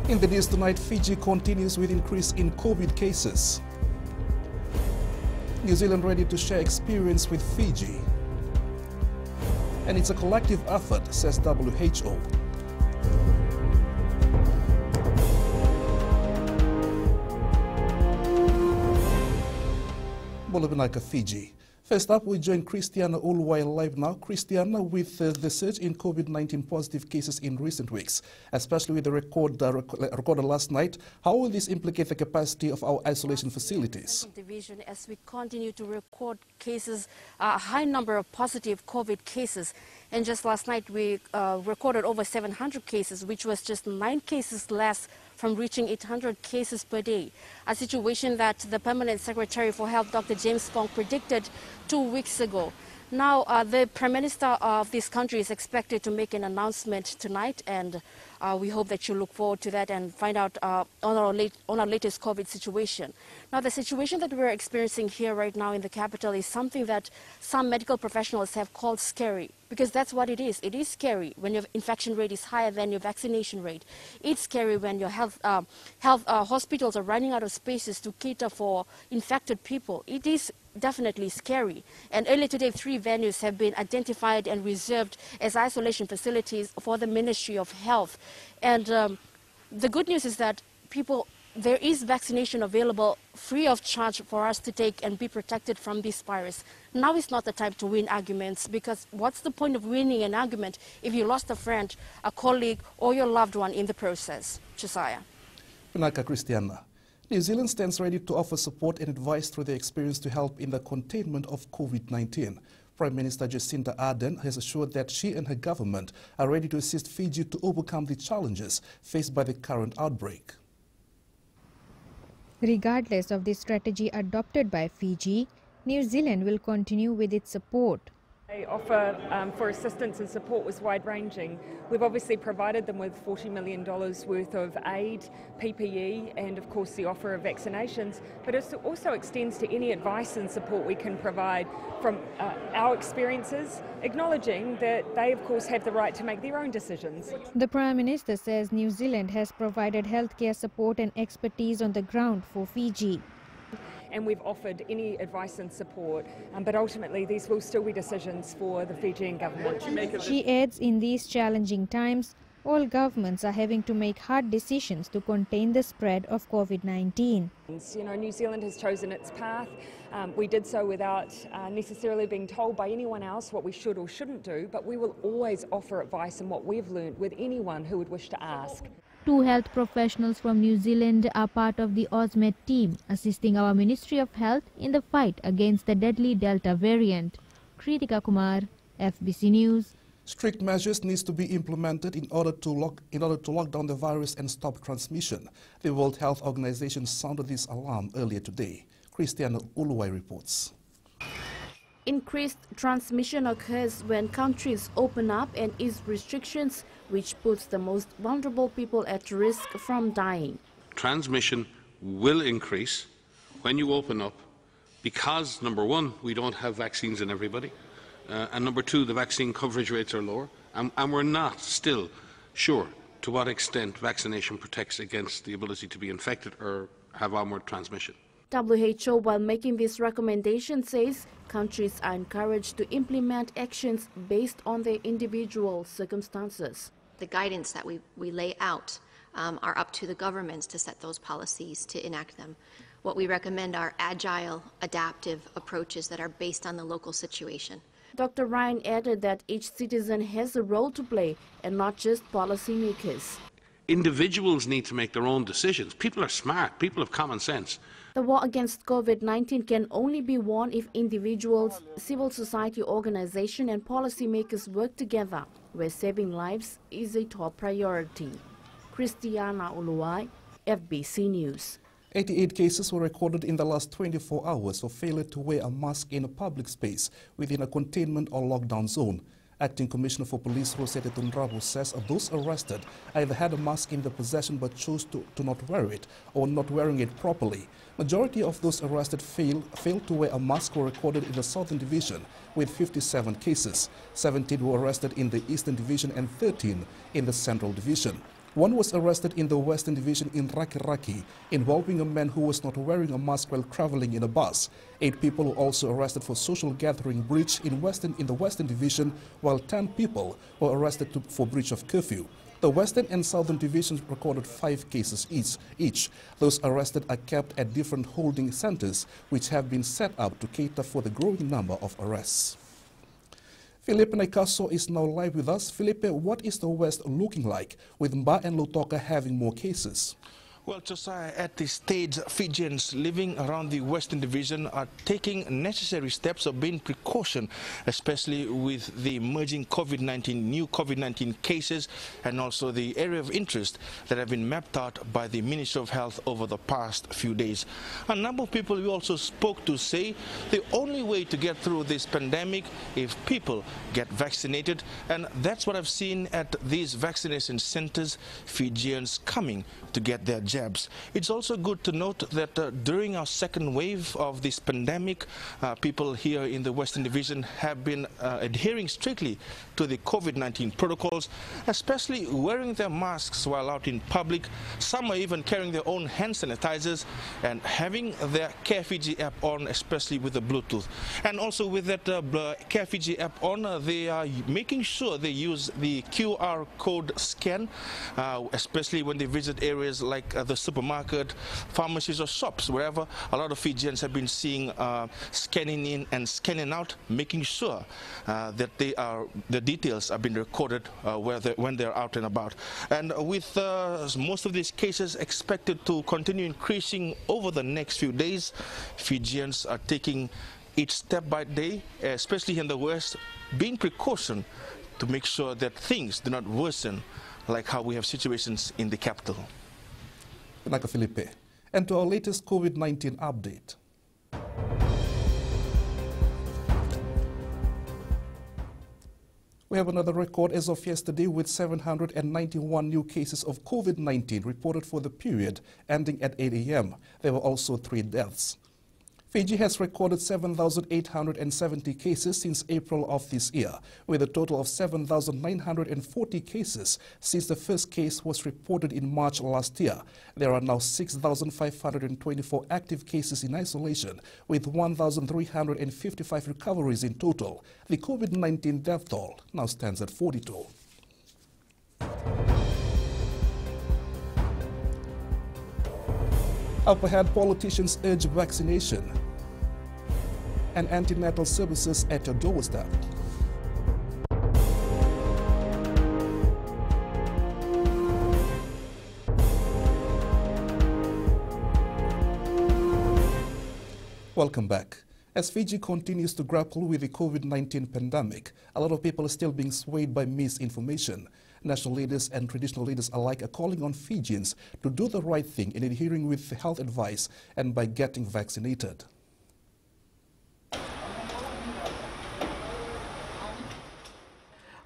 In the news tonight, Fiji continues with increase in COVID cases. New Zealand ready to share experience with Fiji. And it's a collective effort, says WHO. Bulavinaka, Fiji. First up, we join Christiana Uluwai live now. Christiana, with the surge in COVID-19 positive cases in recent weeks, especially with the recorded last night, how will this implicate the capacity of our isolation facilities? Division, as we continue to record cases, a high number of positive COVID cases. And just last night, we recorded over 700 cases, which was just 9 cases less from reaching 800 cases per day, a situation that the Permanent Secretary for Health, Dr. James Fong, predicted 2 weeks ago. Now, the Prime Minister of this country is expected to make an announcement tonight, and we hope that you look forward to that and find out on our latest COVID situation. Now, the situation that we're experiencing here right now in the capital is something that some medical professionals have called scary, because that's what it is. It is scary when your infection rate is higher than your vaccination rate. It's scary when your health hospitals are running out of spaces to cater for infected people. It is definitely scary. And earlier today, 3 venues have been identified and reserved as isolation facilities for the Ministry of Health. And the good news is that there is vaccination available free of charge for us to take and be protected from this virus. Now is not the time to win arguments, because what's the point of winning an argument if you lost a friend, a colleague, or your loved one in the process? Josiah. Pinaka, Christiana. New Zealand stands ready to offer support and advice through their experience to help in the containment of COVID-19. Prime Minister Jacinda Ardern has assured that she and her government are ready to assist Fiji to overcome the challenges faced by the current outbreak. Regardless of the strategy adopted by Fiji, New Zealand will continue with its support. The offer for assistance and support was wide-ranging. We've obviously provided them with $40 million worth of aid, PPE, and of course the offer of vaccinations, but it also extends to any advice and support we can provide from our experiences, acknowledging that they of course have the right to make their own decisions. The Prime Minister says New Zealand has provided healthcare support and expertise on the ground for Fiji. And we've offered any advice and support, but ultimately these will still be decisions for the Fijian government. She adds, in these challenging times, all governments are having to make hard decisions to contain the spread of COVID-19. You know, New Zealand has chosen its path. We did so without necessarily being told by anyone else what we should or shouldn't do, but we will always offer advice and what we've learned with anyone who would wish to ask. 2 health professionals from New Zealand are part of the AusMed team, assisting our Ministry of Health in the fight against the deadly Delta variant. Kritika Kumar, FBC News. Strict measures need to be implemented in order to lock down the virus and stop transmission. The World Health Organization sounded this alarm earlier today. Christiana Uluwai reports. Increased transmission occurs when countries open up and ease restrictions, which puts the most vulnerable people at risk from dying. Transmission will increase when you open up because, number one, we don't have vaccines in everybody, and number two, the vaccine coverage rates are lower, and we're not still sure to what extent vaccination protects against the ability to be infected or have onward transmission. WHO, while making this recommendation, says countries are encouraged to implement actions based on their individual circumstances. The guidance that we lay out are up to the governments to set those policies, to enact them. What we recommend are agile, adaptive approaches that are based on the local situation. Dr. Ryan added that each citizen has a role to play and not just policymakers. Individuals need to make their own decisions. People are smart. People have common sense. The war against COVID-19 can only be won if individuals, civil society organizations and policymakers work together, where saving lives is a top priority. Christiana Uluwai, FBC News. 88 cases were recorded in the last 24 hours of failure to wear a mask in a public space within a containment or lockdown zone. Acting Commissioner for Police Rosette Tundrabu says those arrested either had a mask in their possession but chose to not wear it or not wearing it properly. Majority of those arrested failed to wear a mask were recorded in the Southern Division with 57 cases. 17 were arrested in the Eastern Division and 13 in the Central Division. One was arrested in the Western Division in Raki, involving a man who was not wearing a mask while traveling in a bus. 8 people were also arrested for social gathering breach in the Western Division, while 10 people were arrested for breach of curfew. The Western and Southern Divisions recorded 5 cases each. Those arrested are kept at different holding centers, which have been set up to cater for the growing number of arrests. Felipe Nicasso is now live with us. Felipe, what is the West looking like, with Mba and Lautoka having more cases? Well, Josiah, at this stage, Fijians living around the Western Division are taking necessary steps of being precaution, especially with the emerging new COVID-19 cases and also the area of interest that have been mapped out by the Ministry of Health over the past few days. A number of people we also spoke to say the only way to get through this pandemic if people get vaccinated, and that's what I've seen at these vaccination centers, Fijians coming to get their jabs. It's also good to note that during our second wave of this pandemic, people here in the Western Division have been adhering strictly to the COVID-19 protocols, especially wearing their masks while out in public. Some are even carrying their own hand sanitizers and having their Care Fiji app on, especially with the Bluetooth. And also with that Care Fiji app on, they are making sure they use the QR code scan, especially when they visit areas like the supermarket, pharmacies or shops, wherever a lot of Fijians have been seeing scanning in and scanning out, making sure that the details are being recorded when they're out and about. And with most of these cases expected to continue increasing over the next few days, Fijians are taking each step by day, especially in the West, being precaution to make sure that things do not worsen like how we have situations in the capital. Like Felipe. And to our latest COVID-19 update. We have another record as of yesterday with 791 new cases of COVID-19 reported for the period ending at 8 a.m. There were also 3 deaths. Fiji has recorded 7,870 cases since April of this year, with a total of 7,940 cases since the first case was reported in March last year. There are now 6,524 active cases in isolation, with 1,355 recoveries in total. The COVID-19 death toll now stands at 42. Up ahead, politicians urge vaccination and antenatal services at your doorstep. Welcome back. As Fiji continues to grapple with the COVID-19 pandemic, a lot of people are still being swayed by misinformation. National leaders and traditional leaders alike are calling on Fijians to do the right thing in adhering with health advice and by getting vaccinated.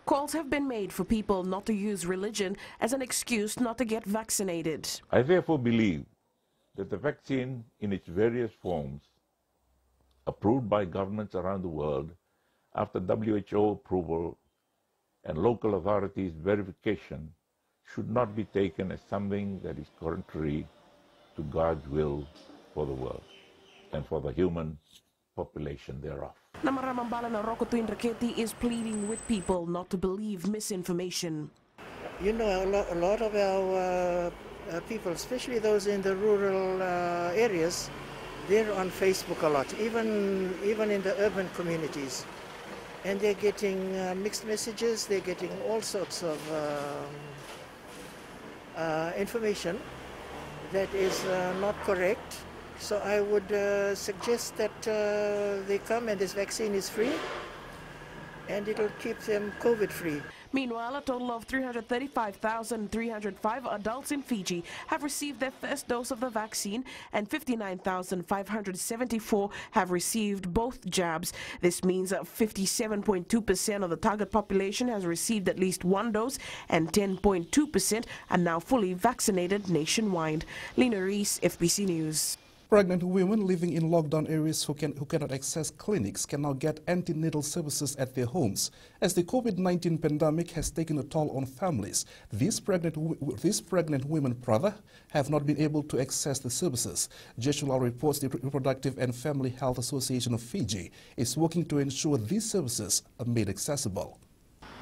Calls have been made for people not to use religion as an excuse not to get vaccinated. I therefore believe that the vaccine in its various forms, approved by governments around the world after WHO approval and local authorities' verification, should not be taken as something that is contrary to God's will for the world and for the human population thereof. Namaramambala Rokotuin Raketi is pleading with people not to believe misinformation. You know, a lot of our people, especially those in the rural areas, they're on Facebook a lot, even in the urban communities. And they're getting mixed messages, they're getting all sorts of information that is not correct. So I would suggest that they come, and this vaccine is free, and it'll keep them COVID-free. Meanwhile, a total of 335,305 adults in Fiji have received their first dose of the vaccine, and 59,574 have received both jabs. This means that 57.2% of the target population has received at least one dose, and 10.2% are now fully vaccinated nationwide. Lena Reese, FBC News. Pregnant women living in lockdown areas who cannot access clinics can now get antenatal services at their homes. As the COVID-19 pandemic has taken a toll on families, these pregnant women have not been able to access the services. Jeshulal reports the Reproductive and Family Health Association of Fiji is working to ensure these services are made accessible.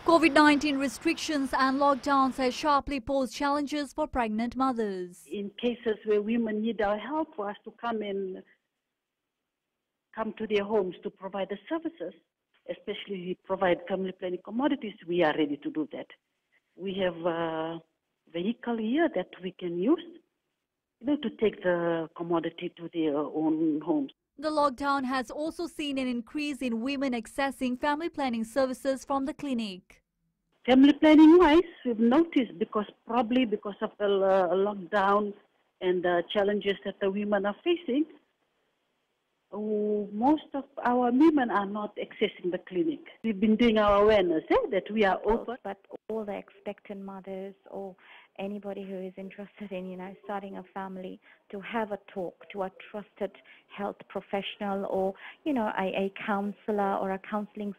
COVID-19 restrictions and lockdowns have sharply posed challenges for pregnant mothers. In cases where women need our help for us to come to their homes to provide the services, especially provide family planning commodities, we are ready to do that. We have a vehicle here that we can use, to take the commodity to their own homes. The lockdown has also seen an increase in women accessing family planning services from the clinic. Family planning wise, we've noticed probably because of the lockdown and the challenges that the women are facing, most of our women are not accessing the clinic. We've been doing our awareness that we are open. But all the expectant mothers or anybody who is interested in, starting a family, to have a talk to a trusted health professional or, a counselor or a counseling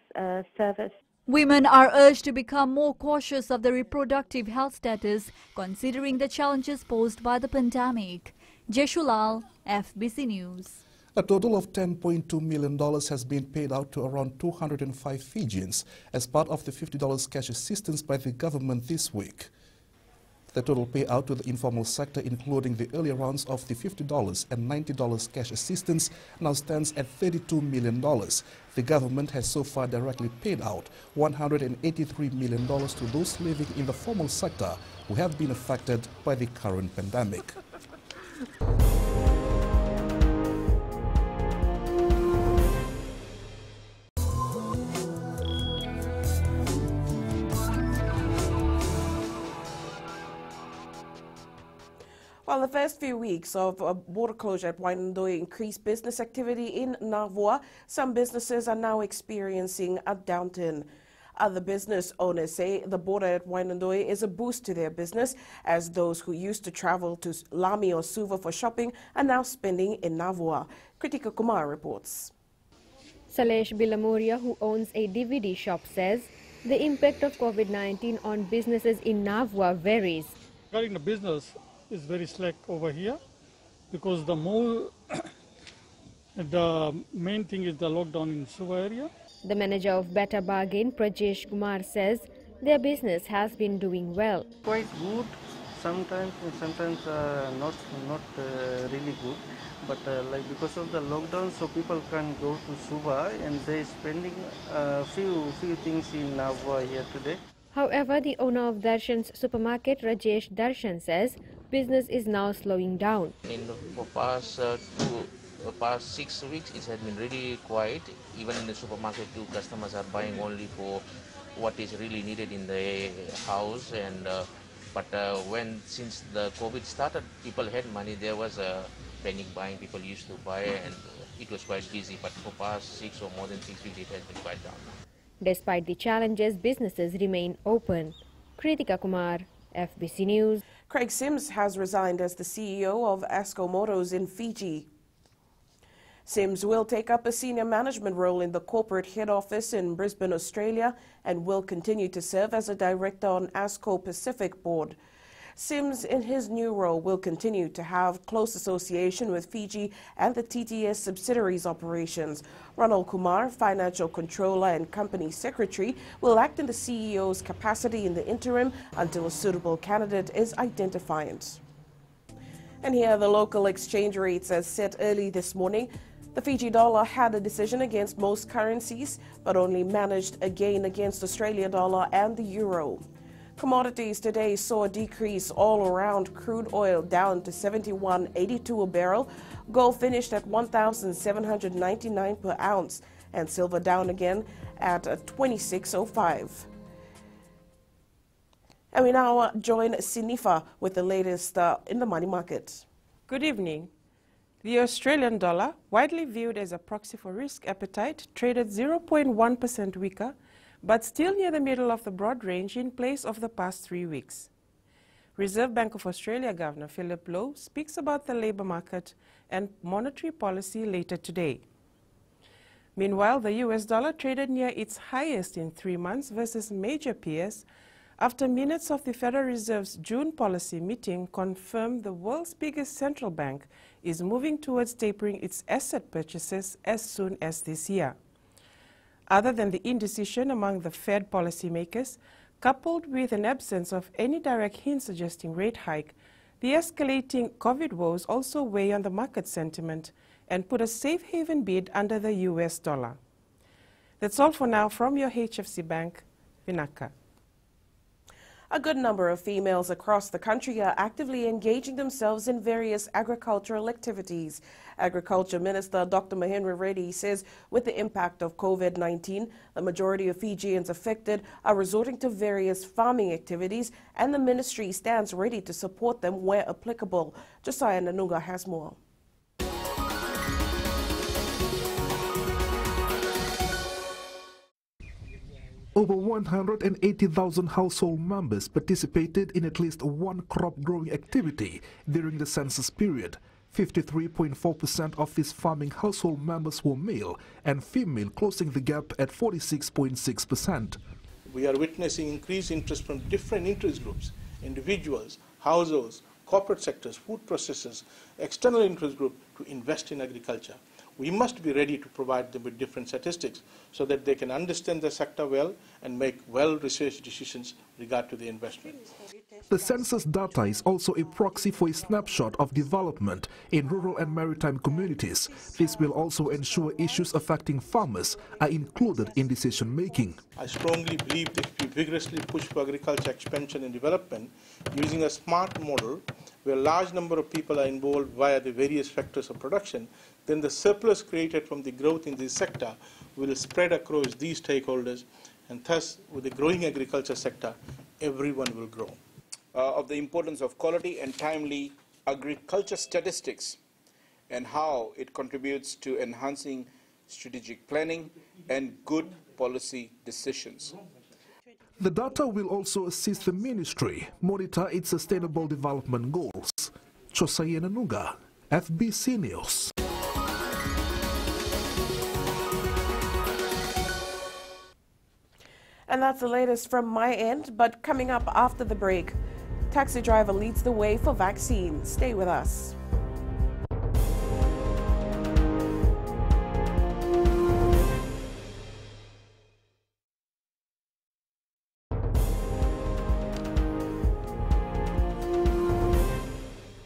service. Women are urged to become more cautious of their reproductive health status, considering the challenges posed by the pandemic. Jeshulal, FBC News. A total of $10.2 million has been paid out to around 205 Fijians as part of the $50 cash assistance by the government this week. The total payout to the informal sector, including the earlier rounds of the $50 and $90 cash assistance, now stands at $32 million. The government has so far directly paid out $183 million to those living in the formal sector who have been affected by the current pandemic. Well, the first few weeks of border closure at Wairandoa increased business activity in Navua. Some businesses are now experiencing a downturn. Other business owners say the border at Wairandoa is a boost to their business, as those who used to travel to Lami or Suva for shopping are now spending in Navua. Kritika Kumar reports. Salesh Bilamuria, who owns a DVD shop, says the impact of COVID-19 on businesses in Navua varies. Regarding the business, is very slack over here because the main thing is the lockdown in Suva area. The manager of Better Bargain, Prajesh Kumar, says their business has been doing well. Quite good, sometimes not really good, but because of the lockdown, so people can go to Suva and they spending few things in Navua here today. However, the owner of Darshan's supermarket, Rajesh Darshan, says business is now slowing down. In the past 6 weeks, it has been really quiet. Even in the supermarket too, customers are buying only for what is really needed in the house. And since the COVID started, people had money. There was a panic buying. People used to buy, and it was quite busy. But for past 6 or more than 6 weeks, it has been quite down now. Despite the challenges, businesses remain open. Kritika Kumar, FBC News. Craig Sims has resigned as the CEO of ASCO Motors in Fiji. Sims will take up a senior management role in the corporate head office in Brisbane, Australia, and will continue to serve as a director on ASCO Pacific board. Sims, in his new role, will continue to have close association with Fiji and the TTS subsidiaries operations. Ronald Kumar, Financial Controller and Company Secretary, will act in the CEO's capacity in the interim until a suitable candidate is identified. And here are the local exchange rates as set early this morning. The Fiji dollar had a decision against most currencies, but only managed a gain against Australian dollar and the euro. Commodities today saw a decrease all around. Crude oil down to $71.82 a barrel. Gold finished at $1,799 per ounce, and silver down again at $26.05. And we now join Sinifa with the latest in the money market. Good evening. The Australian dollar, widely viewed as a proxy for risk appetite, traded 0.1% weaker, but still near the middle of the broad range in place of the past 3 weeks. Reserve Bank of Australia Governor Philip Lowe speaks about the labour market and monetary policy later today. Meanwhile, the US dollar traded near its highest in 3 months versus major peers after minutes of the Federal Reserve's June policy meeting confirmed the world's biggest central bank is moving towards tapering its asset purchases as soon as this year. Other than the indecision among the Fed policymakers, coupled with an absence of any direct hint suggesting rate hike, the escalating COVID woes also weigh on the market sentiment and put a safe haven bid under the US dollar. That's all for now from your HFC Bank, Vinaka. A good number of females across the country are actively engaging themselves in various agricultural activities. Agriculture Minister Dr. Mahendra Reddy says with the impact of COVID-19, the majority of Fijians affected are resorting to various farming activities, and the ministry stands ready to support them where applicable. Josiah Nanunga has more. Over 180,000 household members participated in at least one crop growing activity during the census period. 53.4% of these farming household members were male and female, closing the gap at 46.6%. We are witnessing increased interest from different interest groups, individuals, households, corporate sectors, food processors, external interest groups to invest in agriculture. We must be ready to provide them with different statistics so that they can understand the sector well and make well-researched decisions regard to the investment. The census data is also a proxy for a snapshot of development in rural and maritime communities. This will also ensure issues affecting farmers are included in decision-making. I strongly believe that if we vigorously push for agriculture expansion and development using a smart model where a large number of people are involved via the various factors of production, then the surplus created from the growth in this sector will spread across these stakeholders, and thus with the growing agriculture sector, everyone will grow. Of the importance of quality and timely agriculture statistics and how it contributes to enhancing strategic planning and good policy decisions. The data will also assist the ministry monitor its sustainable development goals. Josiah Nanunga, FBC News. And that's the latest from my end, but coming up after the break, taxi driver leads the way for vaccines. Stay with us.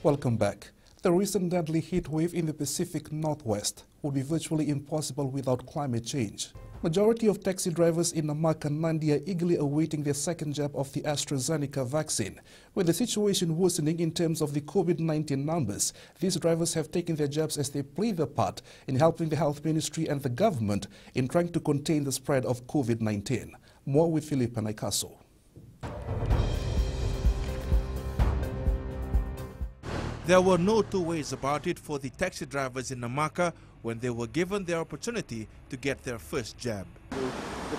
Welcome back. The recent deadly heat wave in the Pacific Northwest would be virtually impossible without climate change. Majority of taxi drivers in Namaka, Nandi are eagerly awaiting their second jab of the AstraZeneca vaccine. With the situation worsening in terms of the COVID-19 numbers, these drivers have taken their jabs as they play their part in helping the health ministry and the government in trying to contain the spread of COVID-19. More with Philip Naikaso. There were no two ways about it for the taxi drivers in Namaka when they were given the opportunity to get their first jab. The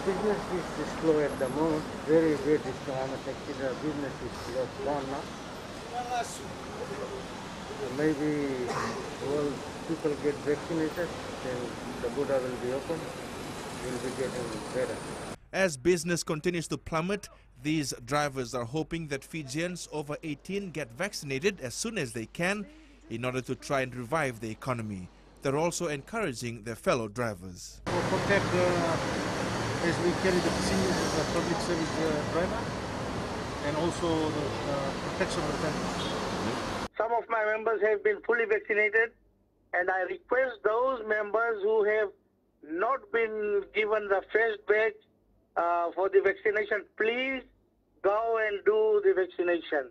business is slow at the moment, very slow. I'm a taxi driver, business is lost down now. Maybe all people get vaccinated, then the border will be open, we'll be getting better. As business continues to plummet, these drivers are hoping that Fijians over 18 get vaccinated as soon as they can in order to try and revive the economy. They're also encouraging their fellow drivers. For protect, as we carry the procedures of the public service driver and also the protection of them. Some of my members have been fully vaccinated, and I request those members who have not been given the first batch for the vaccination, please go and do the vaccination,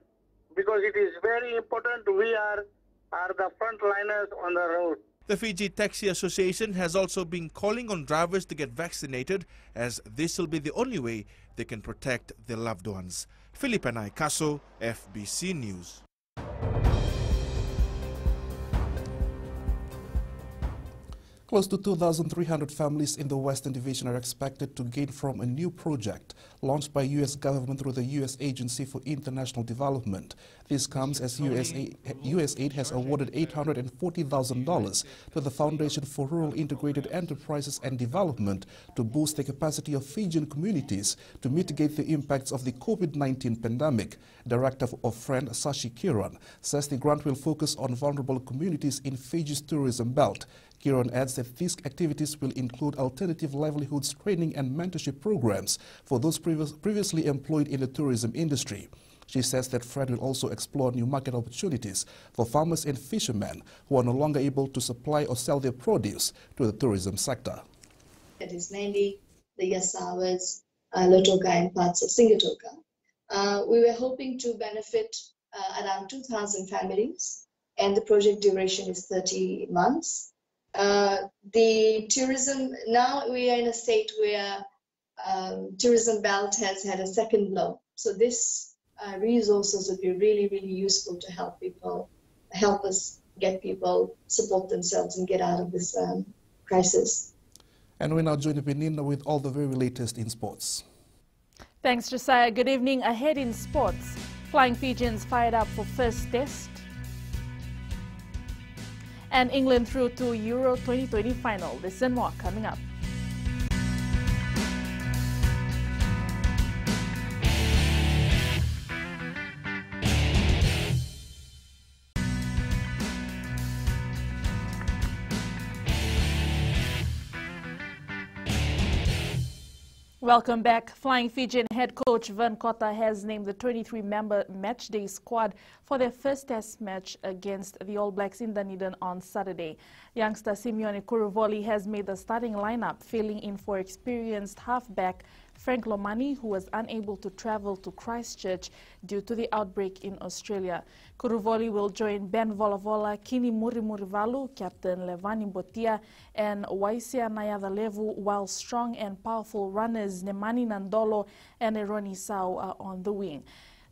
because it is very important. We are the frontliners on the road. The Fiji Taxi Association has also been calling on drivers to get vaccinated, as this will be the only way they can protect their loved ones. Philip Naikaso, FBC News. Close to 2,300 families in the Western Division are expected to gain from a new project launched by U.S. government through the U.S. Agency for International Development. This comes as USAID has awarded $840,000 to the Foundation for Rural Integrated Enterprises and Development to boost the capacity of Fijian communities to mitigate the impacts of the COVID-19 pandemic. Director of FRIEND, Sashi Kiran, says the grant will focus on vulnerable communities in Fiji's tourism belt. Kiran adds that these activities will include alternative livelihoods training and mentorship programs for those previously employed in the tourism industry. She says that FRIEND will also explore new market opportunities for farmers and fishermen who are no longer able to supply or sell their produce to the tourism sector. It is mainly the Yasawas, Lautoka and parts of Singatoka. We were hoping to benefit around 2,000 families, and the project duration is 30 months. The tourism, now we are in a state where tourism belt has had a second blow. So this resources would be really, really useful to help people, help us get people support themselves and get out of this crisis. And we now join Benina with all the very latest in sports. Thanks, Josiah. Good evening. Ahead in sports, Flying Fijians fired up for first test. And England through to Euro 2020 final. This and more coming up. Welcome back. Flying Fijian head coach Vern Cotter has named the 23-member matchday squad for their first test match against the All Blacks in Dunedin on Saturday. Youngster Simeone Kuruvoli has made the starting lineup, filling in for experienced halfback Frank Lomani, who was unable to travel to Christchurch due to the outbreak in Australia. Kuruvoli will join Ben Volavola, Kini Murimurivalu, Captain Levani Botia, and Waisia Nayadalevu, while strong and powerful runners Nemani Nandolo and Eroni Sau are on the wing.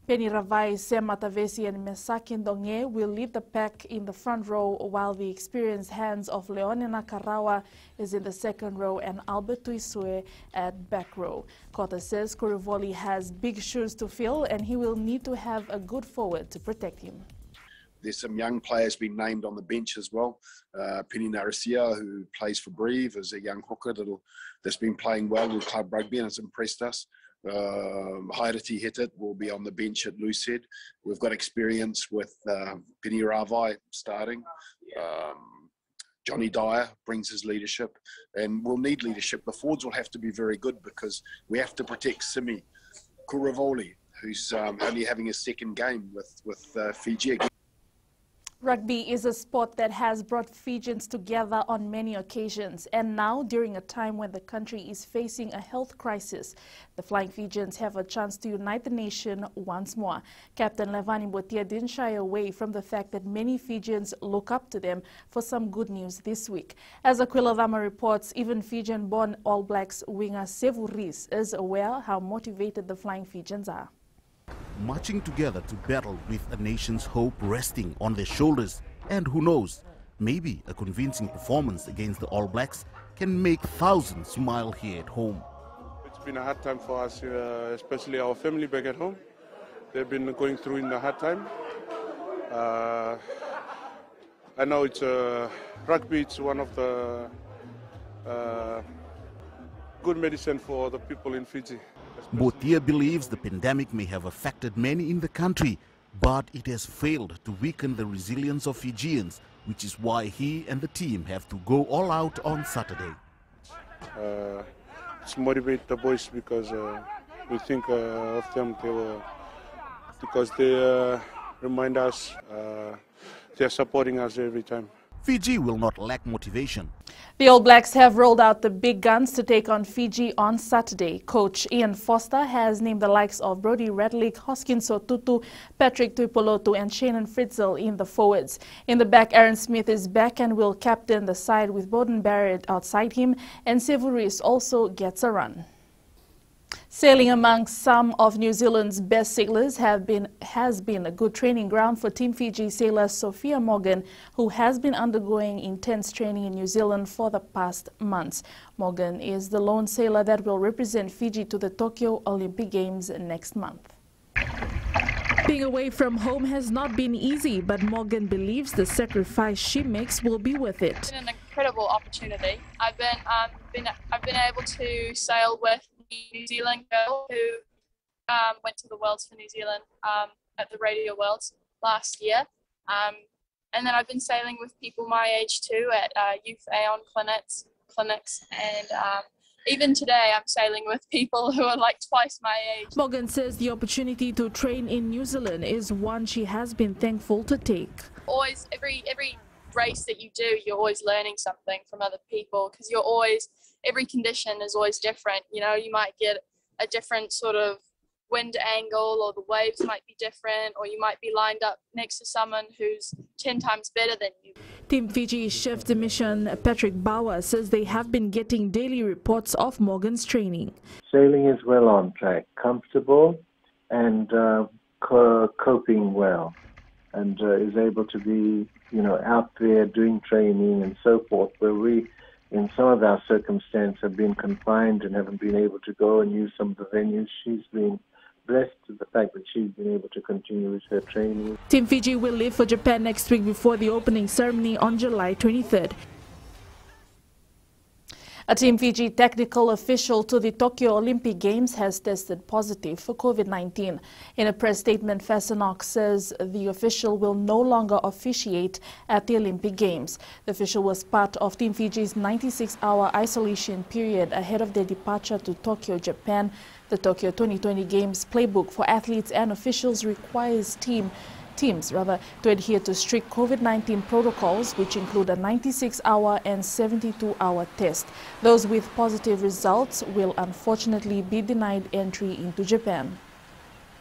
Penny Ravai, Sam Matavesi and Mesaki Ndonge will lead the pack in the front row, while the experienced hands of Leone Nakarawa is in the second row and Albert Tuisue at back row. Cotter says Kuruvoli has big shoes to fill and he will need to have a good forward to protect him. There's some young players being named on the bench as well. Penny Narasia, who plays for Breve, is a young hooker that's been playing well with club rugby and has impressed us. Hairati Hitit will be on the bench at Lucid. We've got experience with Penny Ravai starting. Johnny Dyer brings his leadership, and we'll need leadership. The forwards will have to be very good because we have to protect Simi Kuruvoli, who's only having his second game with Fiji again. Rugby is a sport that has brought Fijians together on many occasions, and now, during a time when the country is facing a health crisis, the Flying Fijians have a chance to unite the nation once more. Captain Levani Botia didn't shy away from the fact that many Fijians look up to them for some good news this week. As Aquila Dama reports, even Fijian-born All Blacks winger Sevu Reece is aware how motivated the Flying Fijians are. Marching together to battle with a nation's hope resting on their shoulders, and who knows, maybe a convincing performance against the All Blacks can make thousands smile here at home. It's been a hard time for us, especially our family back at home. They've been going through in a hard time. I know it's rugby, it's one of the good medicine for the people in Fiji. Botia believes the pandemic may have affected many in the country, but it has failed to weaken the resilience of Fijians, which is why he and the team have to go all out on Saturday. It's motivate the boys because we think of them because they remind us they're supporting us every time. Fiji will not lack motivation. The All Blacks have rolled out the big guns to take on Fiji on Saturday. Coach Ian Foster has named the likes of Brody Redlick, Hoskins Sotutu, Patrick Tuipolotu and Shannon Fritzl in the forwards. In the back, Aaron Smith is back and will captain the side with Bowden Barrett outside him, and Sevu Reece also gets a run. Sailing among some of New Zealand's best sailors has been a good training ground for Team Fiji sailor Sophia Morgan, who has been undergoing intense training in New Zealand for the past months. Morgan is the lone sailor that will represent Fiji to the Tokyo Olympic Games next month. Being away from home has not been easy, but Morgan believes the sacrifice she makes will be worth it. It's been an incredible opportunity. I've been able to sail with the New Zealand girl who went to the Worlds for New Zealand at the Radio Worlds last year. And then I've been sailing with people my age too at Youth Aon clinics, and even today I'm sailing with people who are like twice my age. Morgan says the opportunity to train in New Zealand is one she has been thankful to take. Always, every race that you do, you're always learning something from other people, because every condition is always different. You know, you might get a different sort of wind angle, or the waves might be different, or you might be lined up next to someone who's 10 times better than you. Team Fiji Chef de Mission Patrick Bauer says they have been getting daily reports of Morgan's training. Sailing is well on track, comfortable and coping well, and is able to be, out there doing training and so forth, where we, in some of our circumstances, have been confined and haven't been able to go and use some of the venues. She's been blessed with the fact that she's been able to continue with her training. Team Fiji will leave for Japan next week before the opening ceremony on July 23rd. A Team Fiji technical official to the Tokyo Olympic Games has tested positive for COVID-19. In a press statement, Fasenok says the official will no longer officiate at the Olympic Games. The official was part of Team Fiji's 96-hour isolation period ahead of their departure to Tokyo, Japan. The Tokyo 2020 Games playbook for athletes and officials requires teams to adhere to strict COVID-19 protocols, which include a 96-hour and 72-hour test. Those with positive results will unfortunately be denied entry into Japan.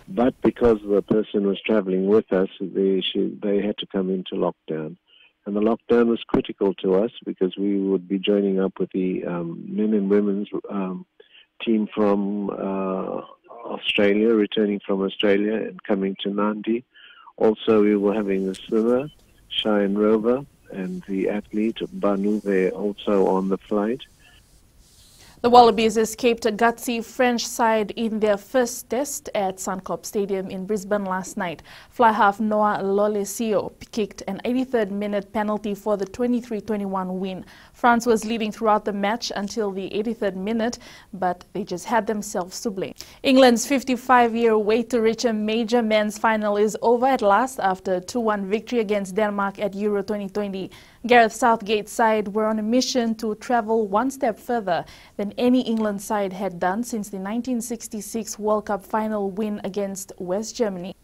But because the person was traveling with us, they had to come into lockdown. And the lockdown was critical to us because we would be joining up with the men and women's team from Australia, returning from Australia and coming to Nandi. Also, we were having the swimmer, Cheyenne Rover, and the athlete, Banu, there also on the flight. The Wallabies escaped a gutsy French side in their first test at Suncorp Stadium in Brisbane last night. Fly half Noah Lolesio kicked an 83rd minute penalty for the 23-21 win. France was leading throughout the match until the 83rd minute, but they just had themselves to blame. England's 55-year wait to reach a major men's final is over at last after a 2-1 victory against Denmark at Euro 2020. Gareth Southgate's side were on a mission to travel one step further than any England side had done since the 1966 World Cup final win against West Germany.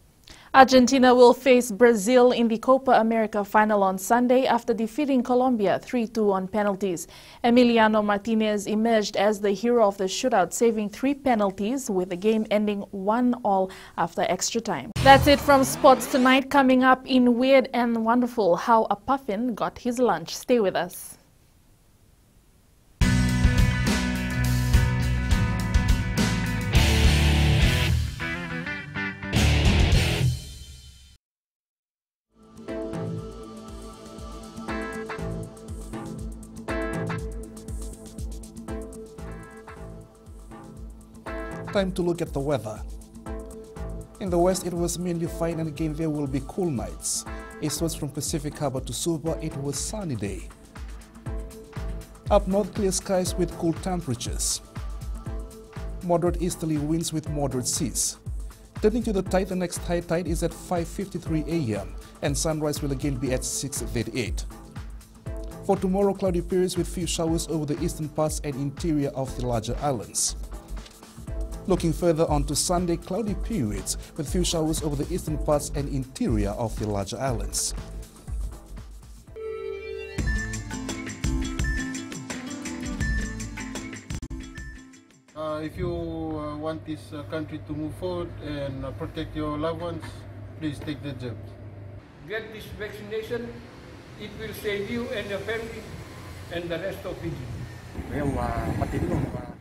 Argentina will face Brazil in the Copa America final on Sunday after defeating Colombia 3-2 on penalties. Emiliano Martinez emerged as the hero of the shootout, saving 3 penalties, with the game ending 1-1 after extra time. That's it from sports tonight. Coming up in Weird and Wonderful, how a puffin got his lunch. Stay with us. Time to look at the weather. In the west, it was mainly fine, and again there will be cool nights. Eastwards from Pacific Harbour to Suva, it was sunny day. Up north, clear skies with cool temperatures. Moderate easterly winds with moderate seas. Turning to the tide, the next high tide is at 5:53 a.m. and sunrise will again be at 6:38. For tomorrow, cloudy periods with few showers over the eastern parts and interior of the larger islands. Looking further on to Sunday, cloudy periods with few showers over the eastern parts and interior of the larger islands. If you want this country to move forward and protect your loved ones, please take the jab. Get this vaccination. It will save you and your family and the rest of Fiji.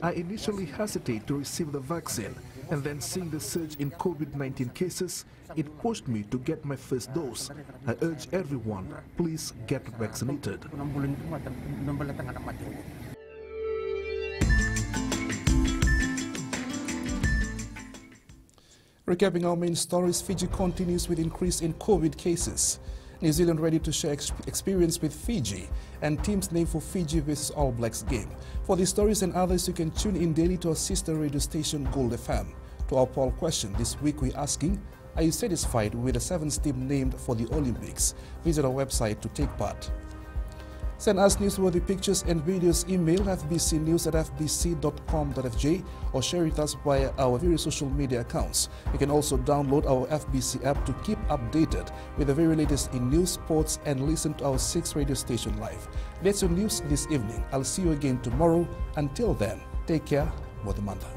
I initially hesitated to receive the vaccine, and then seeing the surge in COVID-19 cases, it pushed me to get my first dose. I urge everyone, please get vaccinated. Recapping our main stories, Fiji continues with increase in COVID cases. New Zealand ready to share experience with Fiji, and teams named for Fiji vs All Blacks game. For these stories and others, you can tune in daily to our sister radio station Gold FM. To our poll question this week, we're asking, are you satisfied with the 7th team named for the Olympics? Visit our website to take part. Send us newsworthy pictures and videos. Email fbcnews@fbc.com.fj or share with us via our various social media accounts. You can also download our FBC app to keep updated with the very latest in news, sports, and listen to our 6 radio station live. That's your news this evening. I'll see you again tomorrow. Until then, take care. Motamanda.